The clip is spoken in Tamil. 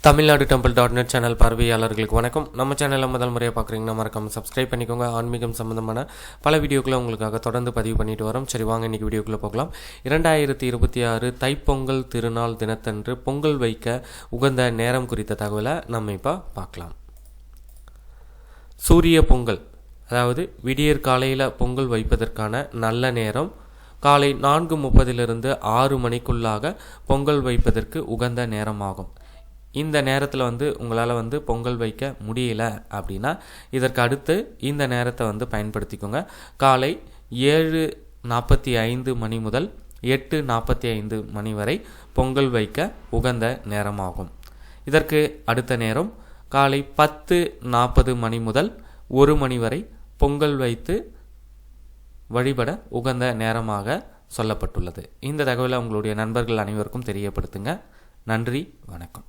தமிழ்நாடு டெம்பிள்.net சேனல் பார்வையாளர்களுக்கு வணக்கம். நம்ம சேனலில் முதல் முறையாக பார்க்குறீங்கன்னா மறக்காம சப்ஸ்கிரைப் பண்ணிக்கோங்க. ஆன்மீகம் சம்பந்தமான பல வீடியோக்களை உங்களுக்காக தொடர்ந்து பதிவு பண்ணிட்டு வரோம். சரி, வாங்க இன்றைக்கி வீடியோக்குள்ளே போகலாம். 2026 தைப்பொங்கல் திருநாள் தினத்தன்று பொங்கல் வைக்க உகந்த நேரம் குறித்த தகவலை நம்ம இப்போ பார்க்கலாம். சூரிய பொங்கல், அதாவது விடியற் காலையில் பொங்கல் வைப்பதற்கான நல்ல நேரம் காலை 4:30 6 மணிக்குள்ளாக பொங்கல் வைப்பதற்கு உகந்த நேரமாகும். இந்த நேரத்தில் உங்களால் பொங்கல் வைக்க முடியல அப்படின்னா இதற்கு அடுத்து இந்த நேரத்தை பயன்படுத்திக்கோங்க. காலை 7:45 மணி முதல் 8:45 மணி வரை பொங்கல் வைக்க உகந்த நேரமாகும். இதற்கு அடுத்த நேரம் காலை 10:40 மணி முதல் 1 மணி வரை பொங்கல் வைத்து வழிபட உகந்த நேரமாக சொல்லப்பட்டுள்ளது. இந்த தகவலை உங்களுடைய நண்பர்கள் அனைவருக்கும் தெரியப்படுத்துங்க. நன்றி, வணக்கம்.